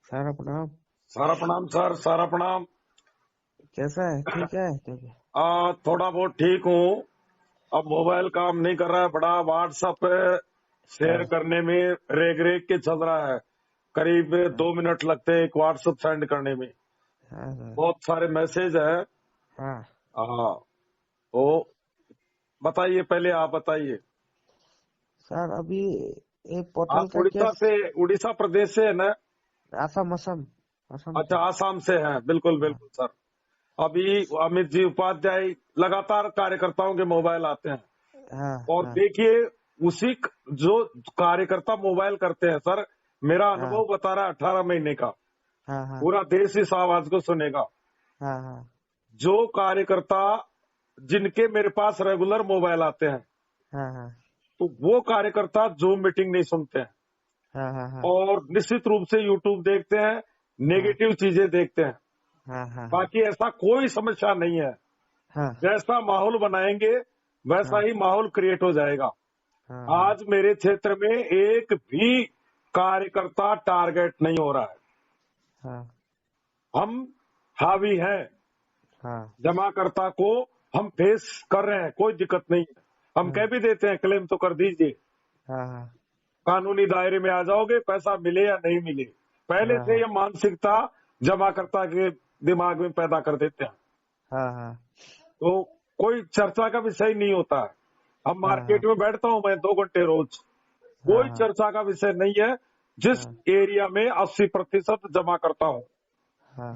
सारा प्रणाम। सारा प्रणाम सर, सारा प्रणाम। कैसा है? ठीक है, ठीक है। थोड़ा बहुत ठीक हूँ। अब मोबाइल काम नहीं कर रहा है, बड़ा व्हाट्सएप शेयर हाँ, करने में रेग रेग के चल रहा है। करीब हाँ, 2 मिनट लगते हैं एक व्हाट्सएप सेंड करने में। हाँ, हाँ, बहुत सारे मैसेज है। हाँ। तो बताइए, पहले आप बताइए। सर अभी एक पोर्टल आप का उड़ीसा केस। से, उड़ीसा प्रदेश से है ना? असम, असम, असम अच्छा, से। आसाम से हैं, बिल्कुल हाँ, बिल्कुल सर। अभी अमित जी उपाध्याय लगातार कार्यकर्ताओं के मोबाइल आते हैं। हाँ, और हाँ, देखिए, उसी जो कार्यकर्ता मोबाइल करते हैं सर, मेरा हाँ, अनुभव बता रहा है 18 महीने का। हाँ, हाँ, पूरा देश इस आवाज को सुनेगा। हाँ, हाँ, जो कार्यकर्ता जिनके मेरे पास रेगुलर मोबाइल आते हैं, हाँ, हाँ, तो वो कार्यकर्ता जूम मीटिंग नहीं सुनते हैं हाँ, हाँ, हाँ, और निश्चित रूप से यूट्यूब देखते हैं, हाँ, नेगेटिव चीजें देखते हैं। हाँ, हाँ, हाँ, बाकी ऐसा कोई समस्या नहीं है। हाँ, जैसा माहौल बनाएंगे वैसा हाँ, ही माहौल क्रिएट हो जाएगा। हाँ, हाँ, आज मेरे क्षेत्र में एक भी कार्यकर्ता टारगेट नहीं हो रहा है। हाँ, हम हावी हैं। हाँ, जमाकर्ता को हम फेस कर रहे हैं, कोई दिक्कत नहीं है। हम कह भी देते हैं क्लेम तो कर दीजिए, हाँ, हाँ, कानूनी दायरे में आ जाओगे, पैसा मिले या नहीं मिले। पहले हाँ, से ये मानसिकता जमाकर्ता के दिमाग में पैदा कर देते हैं। हाँ, हाँ, तो कोई चर्चा का विषय नहीं होता है। अब हाँ, हाँ, मार्केट में बैठता हूं मैं 2 घंटे रोज, हाँ, कोई हाँ, चर्चा का विषय नहीं है। जिस हाँ, एरिया में 80% जमा करता हूँ, हाँ,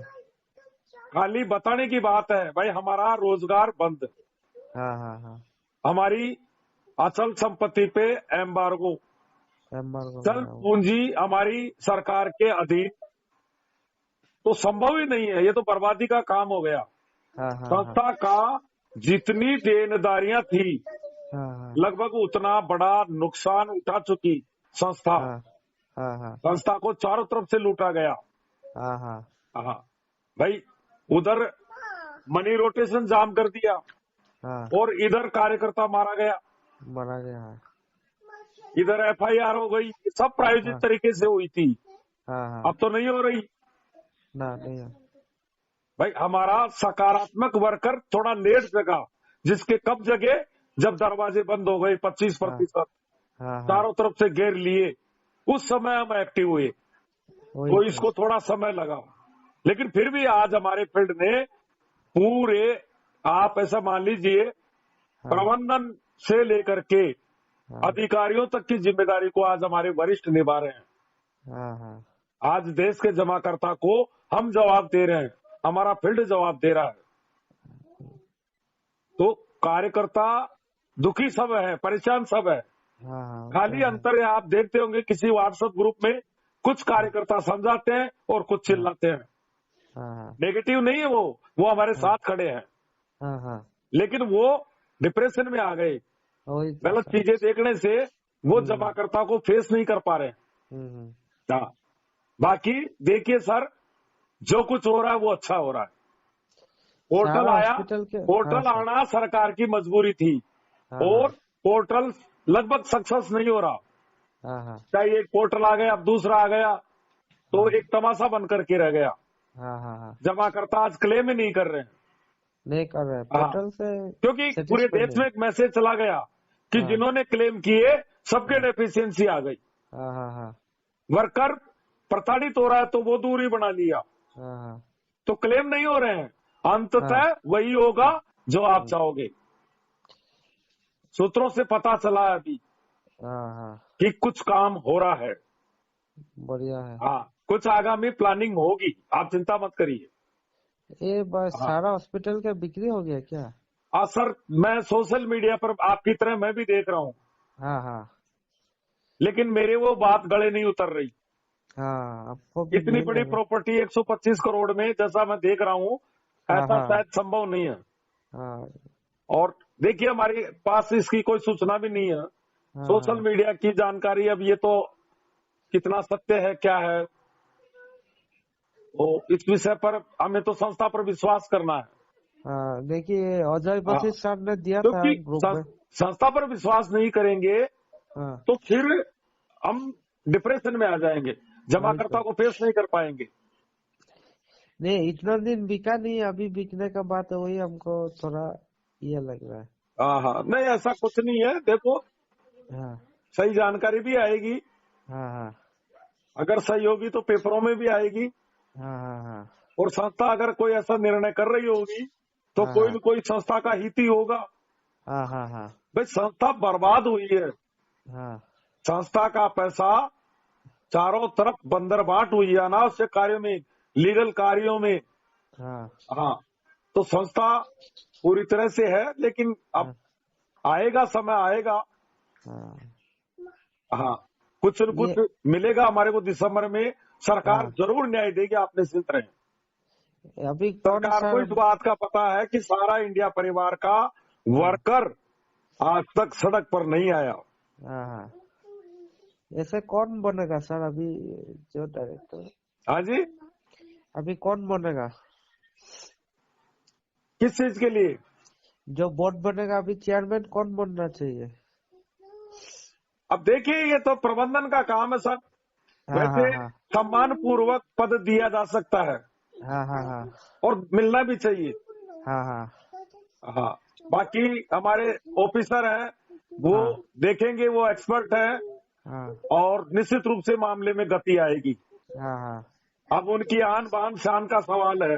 खाली बताने की बात है भाई, हमारा रोजगार बंद, हाँ, हाँ, हाँ, हमारी अचल संपत्ति पे एम्बार्गो, एम्बार्गो चल लगा हुआ। पूंजी हमारी सरकार के अधीन, तो संभव ही नहीं है। ये तो बर्बादी का काम हो गया। हाँ, हाँ, हाँ, संस्था का जितनी देनदारियां थी, हाँ, हाँ, लगभग उतना बड़ा नुकसान उठा चुकी संस्था। हाँ, हाँ, हाँ, संस्था को चारों तरफ से लूटा गया। हाँ, हाँ, हाँ भाई, उधर मनी रोटेशन जाम कर दिया हाँ, और इधर कार्यकर्ता मारा गया, मारा गया है। इधर एफआईआर हो गई। सब प्रायोजित हाँ, तरीके से हुई थी, हाँ, हाँ, अब तो नहीं हो रही। ना नहीं है। भाई हमारा सकारात्मक वर्कर थोड़ा लेट जगा, जिसके कब जगे, जब दरवाजे बंद हो गए, 25% हाँ, हाँ, हाँ, चारों तरफ से घेर लिए, उस समय हम एक्टिव हुए। वही तो तो। इसको थोड़ा समय लगा, लेकिन फिर भी आज हमारे फील्ड ने पूरे, आप ऐसा मान लीजिए, हाँ, प्रबंधन से लेकर के हाँ, अधिकारियों तक की जिम्मेदारी को आज हमारे वरिष्ठ निभा रहे हैं। हाँ, हाँ, आज देश के जमाकर्ता को हम जवाब दे रहे हैं, हमारा फील्ड जवाब दे रहा है। तो कार्यकर्ता दुखी सब है, परेशान सब है। हाँ, हाँ, वो तो खाली है। अंतर है, आप देखते होंगे किसी व्हाट्सएप ग्रुप में कुछ हाँ, कार्यकर्ता समझाते हैं और कुछ हाँ, चिल्लाते हैं। हाँ, हाँ, नेगेटिव नहीं है वो हमारे हाँ, साथ खड़े हैं, हाँ, हाँ, लेकिन वो डिप्रेशन में आ गए। वही तो गलत सर। चीजें देखने से वो हम्म, जमाकर्ता को फेस नहीं कर पा रहे हैं। हम्म, हाँ, बाकी देखिए सर, जो कुछ हो रहा है वो अच्छा हो रहा है। पोर्टल सारा आया, हॉस्पिटल के। हाँ पोर्टल सर। आना सरकार की मजबूरी थी, हाँ, हाँ, और पोर्टल लगभग सक्सेस नहीं हो रहा। हाँ, हाँ, चाहे एक पोर्टल आ गया, अब दूसरा आ गया, तो हाँ, एक तमाशा बन करके रह गया। हाँ, हाँ, हाँ, जमाकर्ता आज क्लेम ही नहीं कर रहे हैं। नहीं कर रहे हाँ, पोर्टल से। क्योंकि पूरे सेटिस्फाई देश नहीं। में एक मैसेज चला गया कि हाँ, जिन्होंने क्लेम किए सबके हाँ, डेफिशिएंसी आ गई। हाँ, हाँ, हाँ, वर्कर प्रताड़ित हो रहा है तो वो दूरी बना लिया, हाँ, हाँ, तो क्लेम नहीं हो रहे हैं। हाँ, अंततः वही होगा जो आप हम्म, चाहोगे। सूत्रों से पता चला है अभी हाँ, हाँ, कि कुछ काम हो रहा है। बढ़िया है। हाँ, कुछ आगामी प्लानिंग होगी, आप चिंता मत करिए। ये बस हाँ, सारा हॉस्पिटल का बिक्री हो गया क्या? सर, मैं सोशल मीडिया पर आपकी तरह मैं भी देख रहा हूँ, हाँ, हाँ, लेकिन मेरे वो बात गले नहीं उतर रही। हाँ, आपको भी इतनी लेना बड़ी है। प्रॉपर्टी 125 करोड़ में, जैसा मैं देख रहा हूँ, हाँ, ऐसा हाँ, शायद संभव नहीं है। हाँ, और देखिए, हमारे पास इसकी कोई सूचना भी नहीं है। हाँ, सोशल हाँ, मीडिया की जानकारी, अब ये तो कितना सत्य है क्या है, तो इस विषय पर हमें तो संस्था पर विश्वास करना है। हाँ, देखिए अजय हाँ, वशिष्ठ सर ने दिया था क्योंकि ग्रुप में। संस्था पर विश्वास नहीं करेंगे हाँ, तो फिर हम डिप्रेशन में आ जाएंगे। जमाकर्ता को पेश नहीं कर पाएंगे। नहीं, इतना दिन बिका नहीं, अभी बिकने का बात है, वही हमको थोड़ा ये लग रहा है। हाँ, नहीं ऐसा कुछ नहीं है। देखो, हाँ सही जानकारी भी आएगी, हाँ हाँ अगर सही होगी तो पेपरों में भी आएगी। हाँ हाँ हाँ और संस्था अगर कोई ऐसा निर्णय कर रही होगी तो हाँ कोई न कोई संस्था का हित ही होगा। हाँ हाँ हाँ भाई संस्था बर्बाद हुई है, हाँ संस्था का पैसा चारों तरफ बंदरबाट हुई है अनावश्यक कार्यों में, लीगल कार्यों में। हाँ हाँ, तो संस्था पूरी तरह से है, लेकिन अब आएगा, समय आएगा। हाँ। हाँ, कुछ न ये कुछ मिलेगा हमारे को दिसंबर में। सरकार हाँ, जरूर न्याय देगी, आप निश्चिंत रहें। अभी कौन सरकार को सर? इस बात का पता है कि सारा इंडिया परिवार का वर्कर आज तक सड़क पर नहीं आया। हाँ हाँ, ऐसे कौन बनेगा सर अभी जो डायरेक्टर? हाँ जी, अभी कौन बनेगा किस चीज के लिए? जो बोर्ड बनेगा? अभी चेयरमैन कौन बनना चाहिए? अब देखिए, ये तो प्रबंधन का काम है सर। हाँ हाँ वैसे हाँ सम्मान पूर्वक पद दिया जा सकता है हाँ हाँ हाँ और मिलना भी चाहिए। हाँ हाँ हाँ, बाकी हमारे ऑफिसर हैं, वो हाँ देखेंगे, वो एक्सपर्ट हैं हाँ और निश्चित रूप से मामले में गति आएगी। हाँ हाँ अब उनकी आन बान शान का सवाल है।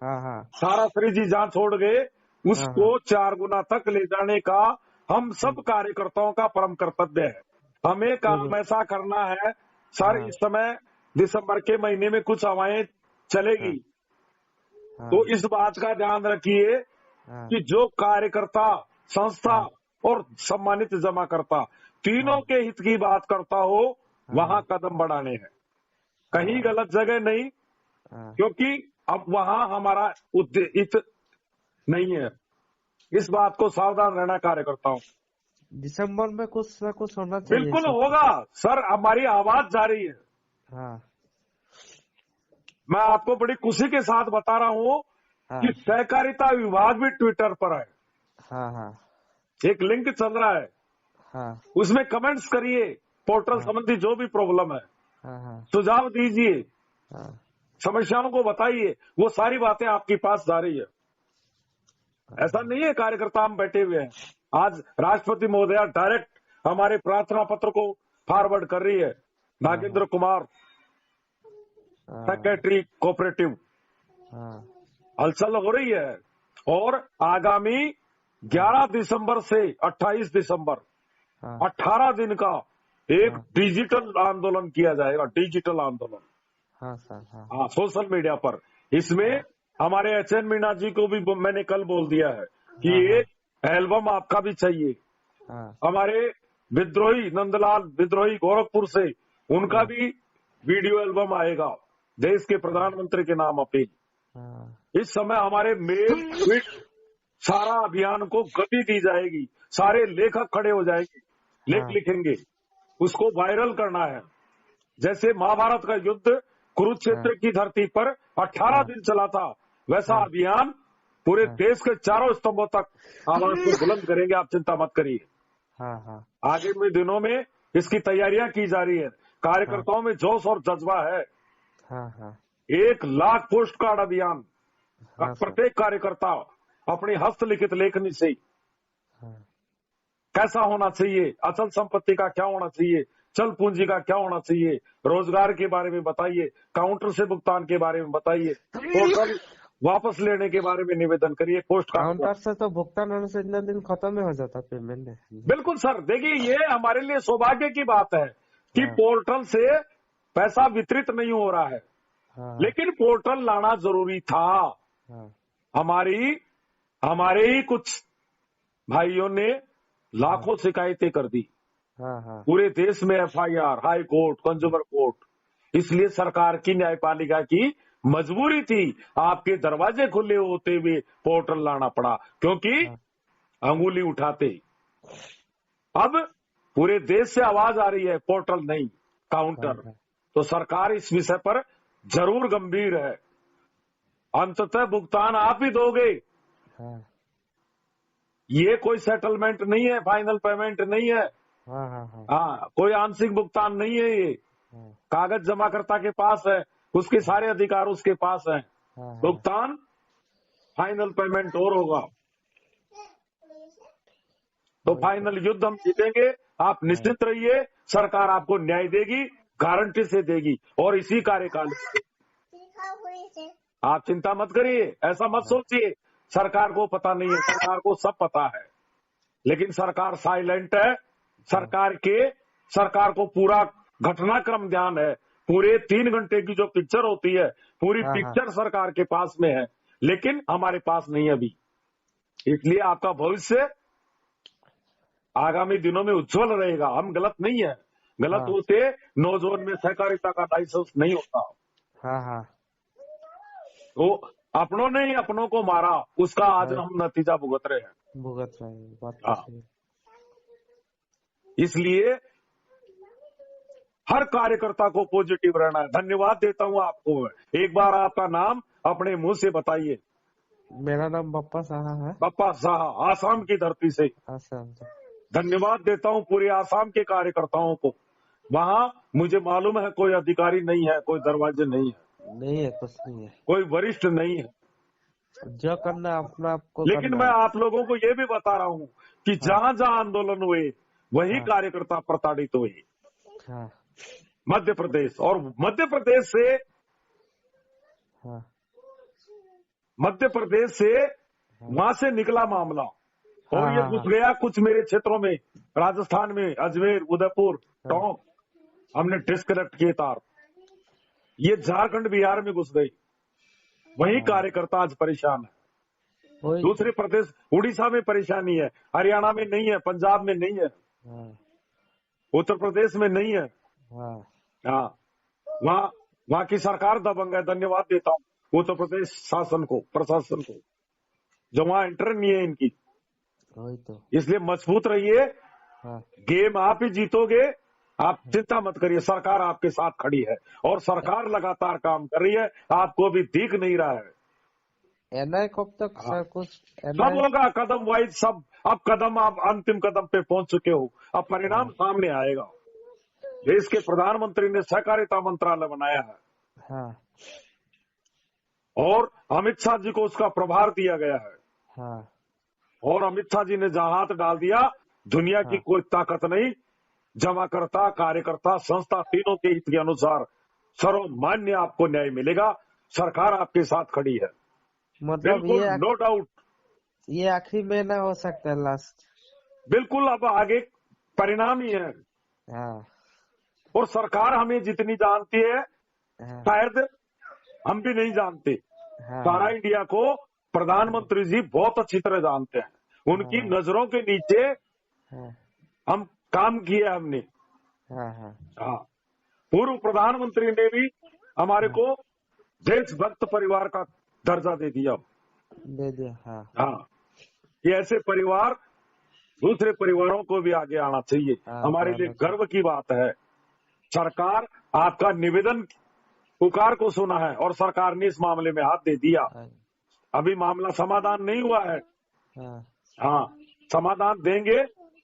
हाँ हाँ सारा फ्रिज जहाँ छोड़ गए, हाँ उसको 4 गुना तक ले जाने का हम सब कार्यकर्ताओं का परम कर्तव्य है। हमें काम ऐसा करना है सर, हाँ इस समय दिसंबर के महीने में कुछ हवाएं चलेगी, हाँ तो इस बात का ध्यान रखिए हाँ कि जो कार्यकर्ता, संस्था और सम्मानित जमाकर्ता तीनों के हित की बात करता हो, वहां कदम बढ़ाने हैं, कहीं गलत जगह नहीं, हाँ। क्योंकि अब वहां हमारा हित नहीं है। इस बात को सावधान रहना कार्यकर्ताओं। दिसंबर में कुछ ना कुछ होना चाहिए बिल्कुल सर। होगा सर, हमारी आवाज जारी है। हाँ मैं आपको बड़ी खुशी के साथ बता रहा हूं हाँ कि सहकारिता विभाग भी ट्विटर पर है, हाँ हाँ एक लिंक चल रहा है, हाँ उसमें कमेंट्स करिए, पोर्टल संबंधी जो भी प्रॉब्लम है हाँ हाँ सुझाव दीजिए, हाँ समस्याओं को बताइए, वो सारी बातें आपके पास जारी है। ऐसा नहीं है कार्यकर्ता हम बैठे हुए हैं। आज राष्ट्रपति महोदया डायरेक्ट हमारे प्रार्थना पत्र को फॉरवर्ड कर रही है, नागेंद्र कुमार, सेक्रेटरी कोऑपरेटिव। हाँ हलचल हो रही है और आगामी 11 दिसंबर से 28 दिसंबर हाँ 18 दिन का एक डिजिटल आंदोलन किया जाएगा, डिजिटल आंदोलन। हाँ सर हाँ हाँ, सोशल मीडिया पर। इसमें हमारे एचएन मीना जी को भी मैंने कल बोल दिया है कि एक एल्बम आपका भी चाहिए। हाँ हमारे विद्रोही नंदलाल विद्रोही गोरखपुर से, उनका भी वीडियो एल्बम आएगा, देश के प्रधानमंत्री के नाम अपील। हाँ इस समय हमारे मेल ट्वीट सारा अभियान को गति दी जाएगी, सारे लेखक खड़े हो जाएंगे, लेख लिखेंगे, उसको वायरल करना है। जैसे महाभारत का युद्ध कुरुक्षेत्र की धरती पर 18 दिन चला था, वैसा अभियान पूरे देश के चारों स्तंभों तक आवाज को बुलंद करेंगे, आप चिंता मत करिए। हाँ हाँ आगे में दिनों में इसकी तैयारियां की जा रही है, कार्यकर्ताओं में जोश और जज्बा है। हाँ हाँ 1 लाख पोस्ट कार्ड अभियान, हाँ सर प्रत्येक कार्यकर्ता अपनी हस्तलिखित लेखनी से हाँ कैसा होना चाहिए, अचल संपत्ति का क्या होना चाहिए, चल पूंजी का क्या होना चाहिए, रोजगार के बारे में बताइए, काउंटर से भुगतान के बारे में बताइए, पोर्टल वापस लेने के बारे में निवेदन करिए, पोस्ट कार्ड। काउंटर से तो भुगतान होने से इतने दिन खत्म ही हो जाता पेमेंट। बिल्कुल सर, देखिए ये हमारे लिए सौभाग्य की बात है कि पोर्टल से पैसा वितरित नहीं हो रहा है, लेकिन पोर्टल लाना जरूरी था। हमारे ही कुछ भाइयों ने लाखों शिकायतें कर दी, पूरे देश में FIR, high court, consumer court. इसलिए सरकार की न्यायपालिका की मजबूरी थी, आपके दरवाजे खुले होते हुए पोर्टल लाना पड़ा, क्योंकि अंगुली उठाते। अब पूरे देश से आवाज आ रही है, पोर्टल नहीं काउंटर। तो सरकार इस विषय पर जरूर गंभीर है। अंततः भुगतान आप ही दोगे, ये कोई सेटलमेंट नहीं है, फाइनल पेमेंट नहीं है। हाँ, कोई आंशिक भुगतान नहीं है ये। कागज जमाकर्ता के पास है, उसके सारे अधिकार उसके पास हैं। भुगतान फाइनल पेमेंट और होगा, तो फाइनल युद्ध हम जीतेंगे। आप निश्चित रहिए, सरकार आपको न्याय देगी, गारंटी से देगी, और इसी कार्यकाल में। आप चिंता मत करिए, ऐसा मत सोचिए सरकार को पता नहीं है, सरकार को सब पता है, लेकिन सरकार साइलेंट है। सरकार को पूरा घटनाक्रम ध्यान है। पूरे 3 घंटे की जो पिक्चर होती है, पूरी पिक्चर सरकार के पास में है, लेकिन हमारे पास नहीं है अभी। इसलिए आपका भविष्य आगामी दिनों में उज्जवल रहेगा। हम गलत नहीं है, गलत होते नौजवान में सहकारिता का लाइसेंस नहीं होता। तो अपनों ने ही अपनों को मारा, उसका आज हम नतीजा भुगत रहे हैं। बात इसलिए हर कार्यकर्ता को पॉजिटिव रहना है। धन्यवाद देता हूं आपको। एक बार आपका नाम अपने मुंह से बताइए। मेरा नाम बप्पा साहा है। बप्पा साहा, आसाम की धरती से। आसाम से। धन्यवाद देता हूं पूरे आसाम के कार्यकर्ताओं को। वहां मुझे मालूम है कोई अधिकारी नहीं है, कोई दरवाजे नहीं है, नहीं है, कुछ नहीं है, कोई वरिष्ठ नहीं है, जो करना अपना आपको। लेकिन मैं आप लोगों को ये भी बता रहा हूं कि जहां जहां आंदोलन हुए वही कार्यकर्ता प्रताड़ित हुए। मध्य प्रदेश, और मध्य प्रदेश से वहां से निकला मामला, और ये घुस गया कुछ मेरे क्षेत्रों में, राजस्थान में, अजमेर, उदयपुर, टोंक। हमने डिस्कनेक्ट किए तार, ये झारखंड बिहार में घुस गई। वही कार्यकर्ता आज परेशान है। दूसरे प्रदेश, उड़ीसा में परेशानी है, हरियाणा में नहीं है, पंजाब में नहीं है, उत्तर प्रदेश में नहीं है। वहाँ की सरकार दबंग है। धन्यवाद देता हूँ उत्तर प्रदेश शासन को, प्रशासन को, जो वहाँ एंटर नहीं है इनकी। इसलिए मजबूत रहिए, गेम आप ही जीतोगे। आप चिंता मत करिए, सरकार आपके साथ खड़ी है, और सरकार लगातार काम कर रही है, आपको भी दिख नहीं रहा है। एनआई कब तक कुछ सब होगा, कदम वाइज सब। अब कदम, आप अंतिम कदम पे पहुंच चुके हो, अब परिणाम सामने आएगा। देश के प्रधानमंत्री ने सहकारिता मंत्रालय बनाया है, और अमित शाह जी को उसका प्रभार दिया गया है। और अमित शाह जी ने जहां हाथ डाल दिया, दुनिया की कोई ताकत नहीं, जमाकर्ता, कार्यकर्ता, संस्था, तीनों के हित के अनुसार सर्वमान्य आपको न्याय मिलेगा। सरकार आपके साथ खड़ी है, मतलब ये नो डाउट। ये आखिरी महीना हो सकता है, लास्ट। बिल्कुल, अब आगे परिणाम ही है। और सरकार हमें जितनी जानती है शायद हम भी नहीं जानते। सारा इंडिया को प्रधानमंत्री जी बहुत अच्छी तरह जानते हैं। उनकी नजरों के नीचे हम काम किया हमने। पूर्व प्रधानमंत्री ने भी हमारे को देशभक्त परिवार का दर्जा दे दिया। ये ऐसे परिवार दूसरे परिवारों को भी आगे आना चाहिए। हमारे लिए गर्व की बात है। सरकार आपका निवेदन, पुकार को सुना है, और सरकार ने इस मामले में हाथ दे दिया। अभी मामला समाधान नहीं हुआ है। समाधान देंगे,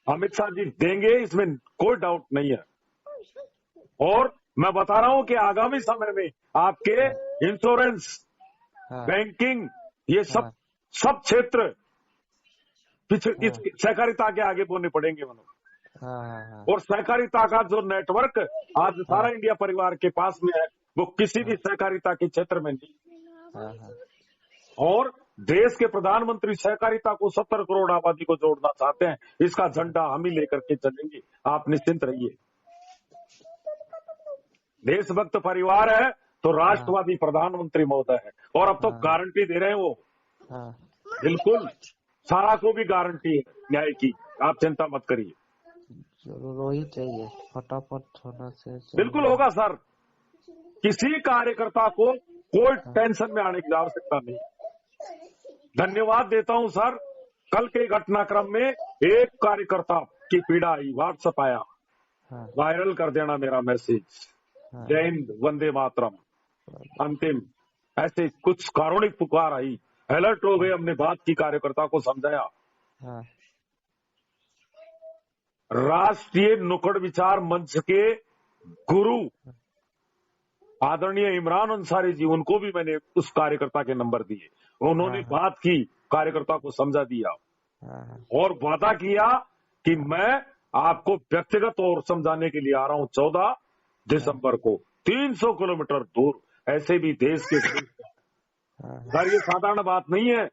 अमित शाह जी देंगे, इसमें कोई डाउट नहीं है। और मैं बता रहा हूं कि आगामी समय में आपके इंश्योरेंस, बैंकिंग, ये सब क्षेत्र पीछे सहकारिता के आगे बोलने पड़ेंगे। और सहकारिता का जो नेटवर्क आज सारा इंडिया परिवार के पास में है, वो किसी भी सहकारिता के क्षेत्र में नहीं। और देश के प्रधानमंत्री सहकारिता को 70 करोड़ आबादी को जोड़ना चाहते हैं। इसका झंडा हम ही लेकर के चलेंगे, आप निश्चिंत रहिए। देशभक्त परिवार है तो राष्ट्रवादी प्रधानमंत्री महोदय है, और अब तो गारंटी दे रहे हैं वो। बिल्कुल, सारा को भी गारंटी है न्याय की, आप चिंता मत करिए। जरूर ही चाहिए, फटाफट होना चाहिए। बिल्कुल होगा सर, किसी कार्यकर्ता को कोई टेंशन में आने की आवश्यकता नहीं। धन्यवाद देता हूं सर। कल के घटनाक्रम में एक कार्यकर्ता की पीड़ा आई, व्हाट्सएप आया, वायरल कर देना मेरा मैसेज। जय हिंद, वंदे मातरम, अंतिम, ऐसे कुछ कारुणिक पुकार आई, अलर्ट हो गए। हमने बात की, कार्यकर्ता को समझाया। राष्ट्रीय नुक्कड़ विचार मंच के गुरु आदरणीय इमरान अंसारी जी, उनको भी मैंने उस कार्यकर्ता के नंबर दिए। उन्होंने बात की, कार्यकर्ता को समझा दिया और वादा किया कि मैं आपको व्यक्तिगत और समझाने के लिए आ रहा हूं 14 दिसंबर को 300 किलोमीटर दूर। ऐसे भी देश के सर, ये साधारण बात नहीं है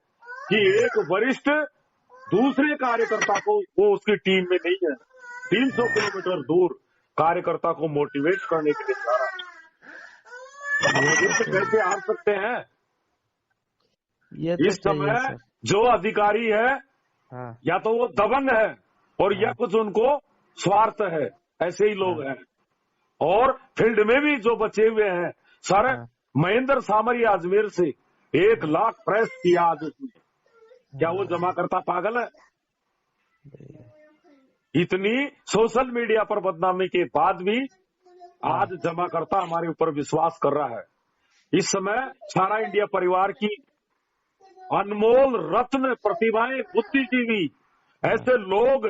कि एक वरिष्ठ दूसरे कार्यकर्ता को, वो उसकी टीम में नहीं है, 300 किलोमीटर दूर कार्यकर्ता को मोटिवेट करने के लिए जा रहा है। कैसे हार सकते हैं? ये तो इस समय जो अधिकारी है या तो वो दबंग है और या कुछ उनको स्वार्थ है, ऐसे ही लोग हैं। और फील्ड में भी जो बचे हुए हैं सर, महेंद्र सामरिया अजमेर से 1 लाख प्रेस किया आज उसने, क्या वो जमा करता पागल है? इतनी सोशल मीडिया पर बदनामी के बाद भी आज जमा करता हमारे ऊपर विश्वास कर रहा है। इस समय सारा इंडिया परिवार की अनमोल रत्न प्रतिभाएं, बुद्धिजीवी, ऐसे लोग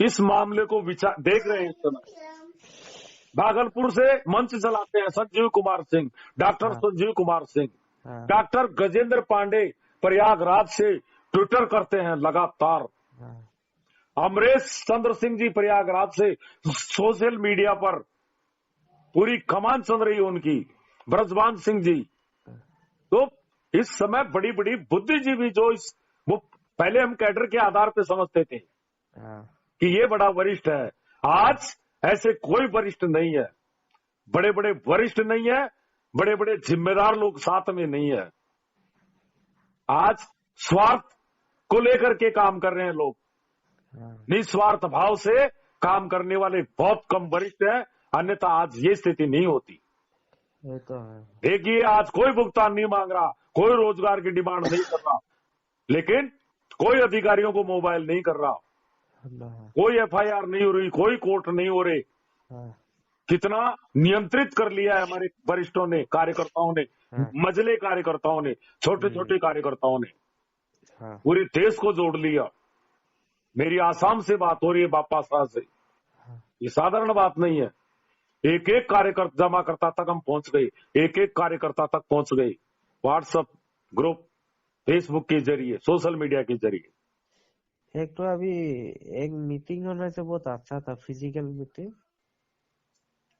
इस मामले को देख रहे हैं। इस समय भागलपुर से मंच चलाते हैं संजीव कुमार सिंह, डॉक्टर संजीव कुमार सिंह, डॉक्टर गजेंद्र पांडे प्रयागराज से ट्विटर करते हैं लगातार, अमरेश चंद्र सिंह जी प्रयागराज से सोशल मीडिया पर पूरी कमान चल रही है उनकी, ब्रजवान सिंह जी। तो इस समय बड़ी बड़ी बुद्धिजीवी जो वो पहले हम कैडर के आधार पे समझते थे कि ये बड़ा वरिष्ठ है, आज ऐसे कोई वरिष्ठ नहीं है, बड़े बड़े वरिष्ठ नहीं है, बड़े बड़े जिम्मेदार लोग साथ में नहीं है। आज स्वार्थ को लेकर के काम कर रहे हैं लोग, निस्वार्थ भाव से काम करने वाले बहुत कम वरिष्ठ हैं, अन्यथा आज ये स्थिति नहीं होती। ये तो है। देखिए, आज कोई भुगतान नहीं मांग रहा, कोई रोजगार की डिमांड नहीं कर रहा, लेकिन कोई अधिकारियों को मोबाइल नहीं कर रहा, कोई एफआईआर नहीं हो रही, कोई कोर्ट नहीं हो रही। कितना नियंत्रित कर लिया है हमारे वरिष्ठों ने, कार्यकर्ताओं ने, मजले कार्यकर्ताओं ने, छोटे छोटे कार्यकर्ताओं ने, पूरे देश को जोड़ लिया। मेरी आसाम से बात हो रही है, बापा साहब से, ये साधारण बात नहीं है। एक एक कार्यकर्ता जमा करता तक हम पहुंच गए, एक एक कार्यकर्ता तक पहुंच गए, व्हाट्सएप ग्रुप, फेसबुक के जरिए, सोशल मीडिया के जरिए। एक तो अभी एक मीटिंग होने से बहुत अच्छा था, फिजिकल मीटिंग।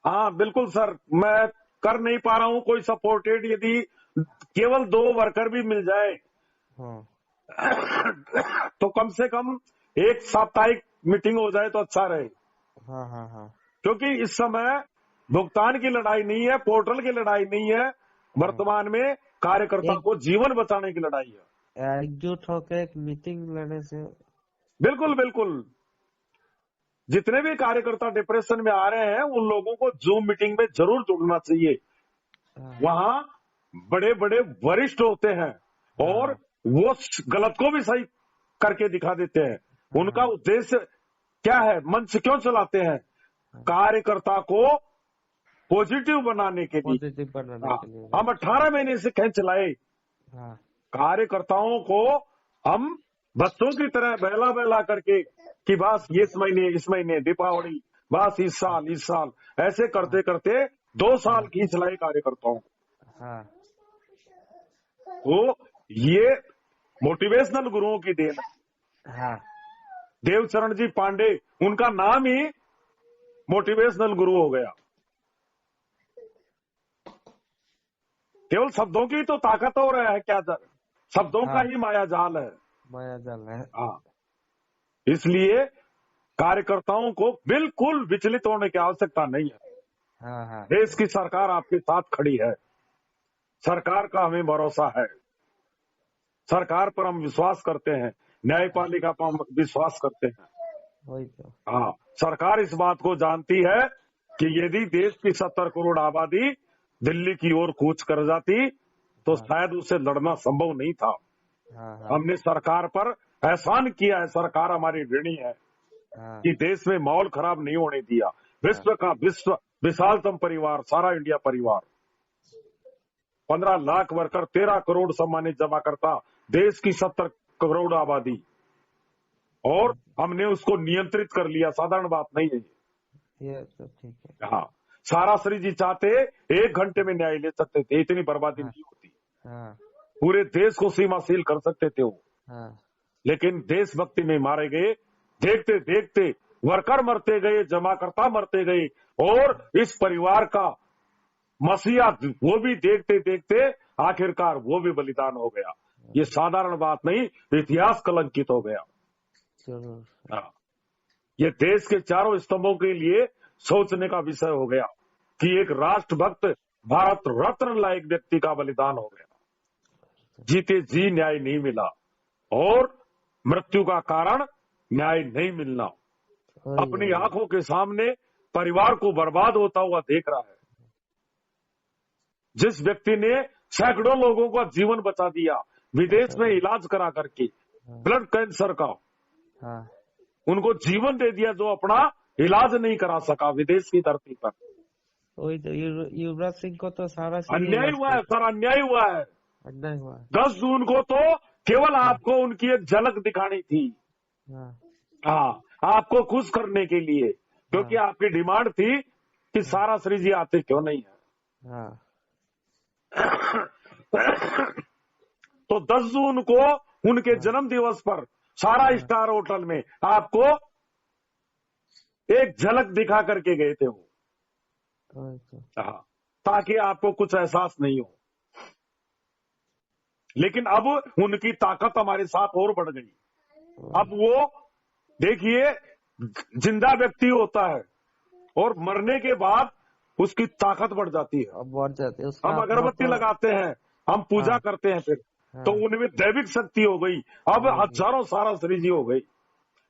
हाँ बिल्कुल सर, मैं कर नहीं पा रहा हूँ कोई सपोर्टेड, यदि केवल 2 वर्कर भी मिल जाए तो कम से कम एक साप्ताहिक मीटिंग हो जाए तो अच्छा रहे। क्योंकि इस समय भुगतान की लड़ाई नहीं है, पोर्टल की लड़ाई नहीं है, वर्तमान में कार्यकर्ता को जीवन बचाने की लड़ाई है। एकजुट होकर एक मीटिंग लेने से बिल्कुल बिल्कुल, जितने भी कार्यकर्ता डिप्रेशन में आ रहे हैं उन लोगों को जूम मीटिंग में जरूर जुड़ना चाहिए। वहां बड़े बड़े वरिष्ठ होते हैं और वो गलत को भी सही करके दिखा देते हैं। उनका उद्देश्य क्या है, मंच क्यों चलाते हैं? कार्यकर्ता को पॉजिटिव बनाने के लिए। हम 18 महीने से कैंप चलाए, कार्यकर्ताओं को हम बच्चों की तरह बहला बहला करके कि बस ये इस महीने दीपावली, बस इस साल ऐसे करते करते 2 साल खींच लाए कार्यकर्ताओं को। तो ये मोटिवेशनल गुरुओं की देन है। देवचरण जी पांडे, उनका नाम ही मोटिवेशनल गुरु हो गया। केवल शब्दों की तो ताकत हो रहा है क्या, शब्दों का ही माया जाल है। हाँ, इसलिए कार्यकर्ताओं को बिल्कुल विचलित होने की आवश्यकता नहीं है। देश की सरकार आपके साथ खड़ी है, सरकार का हमें भरोसा है, सरकार पर हम विश्वास करते हैं, न्यायपालिका पर हम विश्वास करते हैं। हाँ, सरकार इस बात को जानती है कि यदि देश की 70 करोड़ आबादी दिल्ली की ओर कूच कर जाती तो शायद उसे लड़ना संभव नहीं था। हमने सरकार पर एहसान किया है, सरकार हमारी ऋणी है कि देश में माहौल खराब नहीं होने दिया। विश्व का विशालतम परिवार, सारा इंडिया परिवार, 15 लाख वर्कर, 13 करोड़ सम्मानित जमा करता, देश की 70 करोड़ आबादी, और हमने उसको नियंत्रित कर लिया। साधारण बात नहीं है ये तो ठीक है। हाँ, साराश्री जी चाहते 1 घंटे में न्याय ले सकते थे, इतनी बर्बादी नहीं होती। पूरे देश को सीमाशील कर सकते थे वो, लेकिन देशभक्ति में मारे गए। देखते देखते वर्कर मरते गए, जमाकर्ता मरते गए, और इस परिवार का मसीहा वो भी देखते देखते आखिरकार वो भी बलिदान हो गया। ये साधारण बात नहीं, इतिहास कलंकित हो गया। ये देश के चारों स्तंभों के लिए सोचने का विषय हो गया कि एक राष्ट्रभक्त भारत रत्न लायक व्यक्ति का बलिदान हो गया। जीते जी न्याय नहीं मिला, और मृत्यु का कारण न्याय नहीं मिलना। अपनी आंखों के सामने परिवार को बर्बाद होता हुआ देख रहा है। जिस व्यक्ति ने सैकड़ों लोगों का जीवन बचा दिया, विदेश में इलाज करा करके, ब्लड कैंसर का, उनको जीवन दे दिया, जो अपना इलाज नहीं करा सका विदेश की धरती पर। वही तो युवराज सिंह को तो सारा अन्याय हुआ है सर, अन्याय हुआ है। 10 जून को तो केवल आपको उनकी एक झलक दिखानी थी, हाँ, आपको खुश करने के लिए, क्योंकि आपकी डिमांड थी कि साराश्री जी आते क्यों नहीं है। तो 10 जून को उनके जन्म दिवस पर सारा स्टार होटल में आपको एक झलक दिखा करके गए थे वो, हाँ, ताकि आपको कुछ एहसास नहीं हो। लेकिन अब उनकी ताकत हमारे साथ और बढ़ गई। अब वो देखिए, जिंदा व्यक्ति होता है और मरने के बाद उसकी ताकत बढ़ जाती है। बढ़ जाती है। हम अगरबत्ती लगाते हैं, हम पूजा करते हैं, फिर तो उनमें दैविक शक्ति हो गई। अब हजारों साराश्री जी हो गई।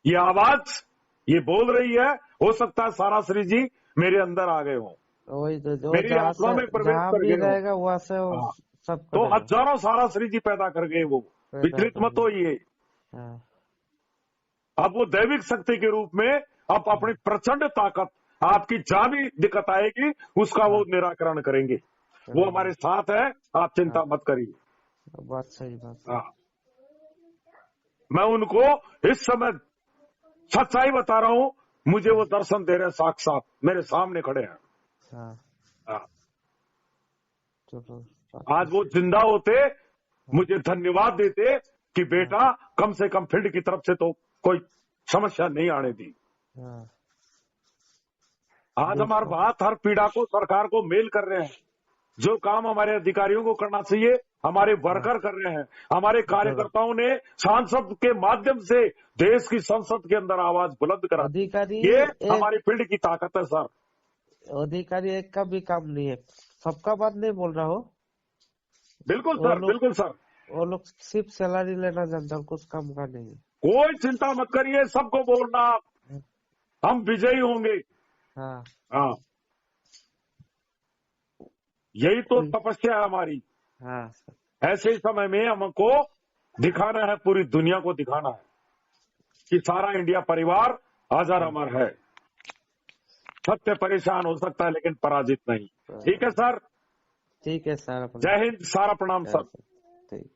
ये आवाज ये बोल रही है, हो सकता है साराश्री जी मेरे अंदर आ गए हो, वही तो मेरी आत्मा में प्रवेश कर गए हो। वहां से सब तो हजारों साराश्री जी पैदा कर गए वो, विचलित मत होइए। अब वो दैविक शक्ति के रूप में अब अपनी प्रचंड ताकत, आपकी जहां भी दिक्कत आएगी उसका वो निराकरण करेंगे। वो हमारे साथ है, आप चिंता मत करिए। बात सही बात। हाँ, मैं उनको इस समय सच्चाई बता रहा हूँ, मुझे वो दर्शन दे रहे हैं, साक्षात मेरे सामने खड़े हैं। आज वो जिंदा होते, मुझे धन्यवाद देते कि बेटा कम से कम फील्ड की तरफ से तो कोई समस्या नहीं आने दी। आज हमारे बात हर पीड़ा को सरकार को मेल कर रहे हैं। जो काम हमारे अधिकारियों को करना चाहिए हमारे वर्कर कर रहे हैं। हमारे कार्यकर्ताओं ने सांसद के माध्यम से देश की संसद के अंदर आवाज बुलंद करा। अधिकारी ये हमारी फील्ड की ताकत है सर। अधिकारी एक का भी काम नहीं है, सबका बात नहीं बोल रहा हो। बिल्कुल सर, बिल्कुल सर। वो लोग सिर्फ सैलरी लेना जानता, कुछ काम का नहीं। कोई चिंता मत करिए, सबको बोलना हम विजयी होंगे। हाँ, यही तो तपस्या है हमारी। ऐसे ही समय में हमको दिखाना है, पूरी दुनिया को दिखाना है कि सारा इंडिया परिवार अजर अमर है। सत्य परेशान हो सकता है लेकिन पराजित नहीं। ठीक है सर, ठीक है सर। जय हिंद, सारा प्रणाम सर। ठीक।